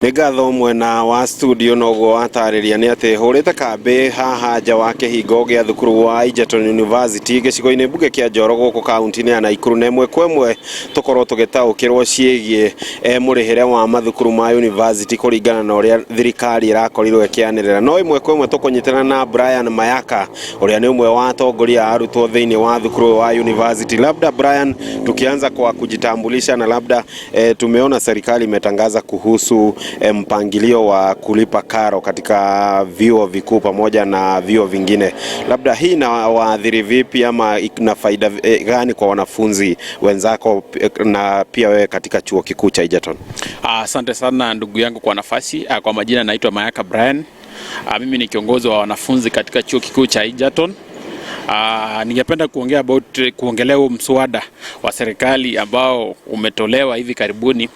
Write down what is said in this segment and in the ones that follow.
Nĩngatho mwena wa studio noguo watarĩria nĩ atĩ hũrĩte kambĩ haha nja wa kĩhingo gĩa thukuru wa Egerton University gĩcigo-inĩ mbunge kĩa Njoro gũkũ kaunti-inĩ ya Naikuru, na ĩmwe kwa ĩmwe tũkorwo tũgĩtaũkĩrwo ciĩgiĩ mũrĩhĩre wa mathukuru ma university kũringana na ũrĩa thirikari ĩrakorirwo ĩkĩanĩrĩra. No ĩmwe kwa ĩmwe tũkũnyitana na Brian Mayaka ũrĩa nĩ ũmwe wa atongoria a arutwo thĩinĩ wa thukuru wa university. Labda Brian, tukianza kwa kujitambulisha na labda tumeona serikali imetangaza kuhusu mpangilio wa kulipa karo katika vyuo vikuu pamoja na vyuo vingine. Labda hii inawaadhiri vipi ama ina faida gani kwa wanafunzi wenzako na pia wewe katika chuo kikuu cha Egerton? Asante sana ndugu yangu kwa nafasi. Kwa majina naitwa Mayaka Brian. Mimi ni kiongozi wa wanafunzi katika chuo kikuu cha Egerton. Ningependa kuongelea mswada wa serikali ambao umetolewa hivi karibuni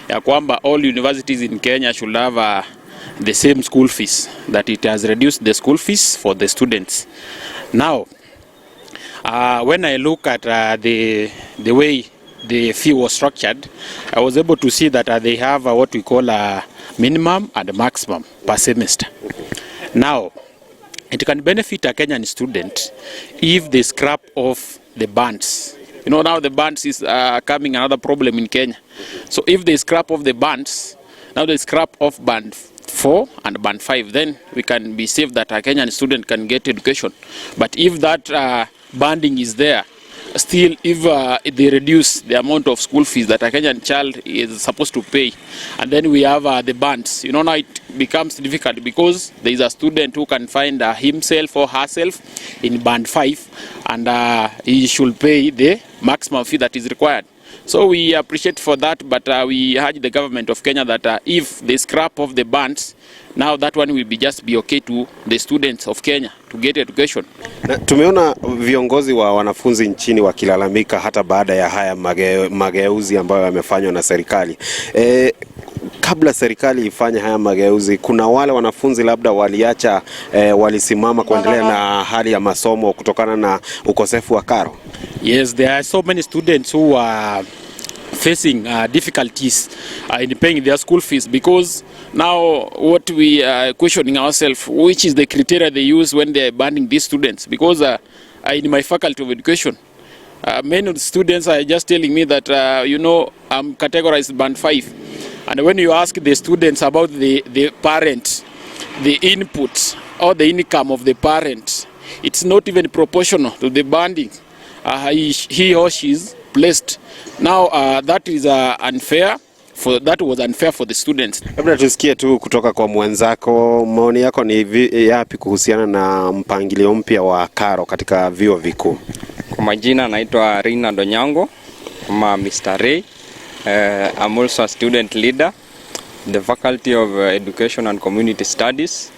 ya kwamba all universities in Kenya should have the same school fees, that it has reduced the school fees for the students. Now, when I look at the way the fee was structured, I was able to see that they have what we call a minimum and a maximum per semester. Now, it can benefit a Kenyan student if they scrap off the bands. You know, now the bands is coming another problem in Kenya. So if they scrap off the bands, now they scrap off band 4 and band 5, then we can be safe that a Kenyan student can get education. But if that banding is there, still if they reduce the amount of school fees that a Kenyan child is supposed to pay, and then we have the bands, you know, now it becomes difficult because there is a student who can find himself or herself in band 5 and he should pay the maximum fee that is required. So we appreciate for that, but we urge the government of Kenya that if they scrap off the bands, now that one will be okay to the students of Kenya to get education. Na tumeona viongozi wa wanafunzi nchini wakilalamika hata baada ya haya mageuzi ambayo yamefanywa na serikali. Kabla serikali ifanye haya mageuzi, kuna wale wanafunzi labda walisimama kuendelea na hali ya masomo kutokana na ukosefu wa karo? Yes, there are so many students who are facing difficulties in paying their school fees, because now what we are questioning ourselves, which is the criteria they use when they are banding these students, because in my faculty of education, many of the students are just telling me that you know, I'm categorized band 5, and when you ask the students about the parent, the input or the income of the parent, it's not even proportional to the banding he or she is placed. Now that is unfair. That was unfair for the students. Labda tusikie tu kutoka kwa mwenzako, maoni yako ni yapi kuhusiana na mpangilio mpya wa karo katika vyuo vikuu? Kwa majina naitwa Rina Donyango, kama Mr. Ray. I'm also a student leader in the Faculty of Education and Community Studies.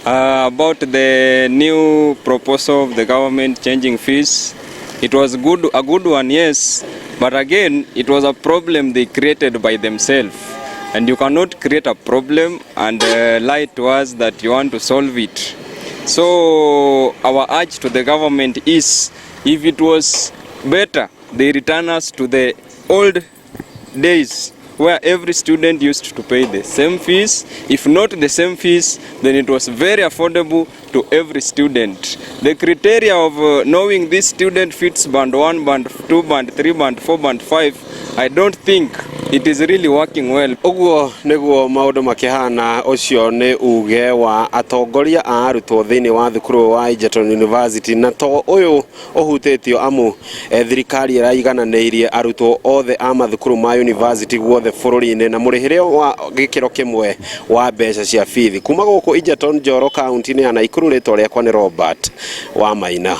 About the new proposal of the government changing fees, it was a good one, yes, but again, it was a problem they created by themselves. And you cannot create a problem and lie to us that you want to solve it. So our urge to the government is, if it was better, they return us to the old days where every student used to pay the same fees. If not the same fees, then it was very affordable to every student. The criteria of knowing this student fits band 1, band 2, band 3, band 4, band 5, I don't think it is really working well. Oguo niguo maundu makihana. Ucio ni uge wa atongoria a arutwo thiini wa thukuru wa Egerton University, na to uyu uhutitio amu thirikari iraigananirie arutwo othe a mathukuru ma university guothe bururi-ini na murihire wa gikiro kimwe wa mbeca cia fithi kuma guku Egerton Njoro kaunti-ini ya Naikuru. Ritwa riakwa ni Robert wa Maina.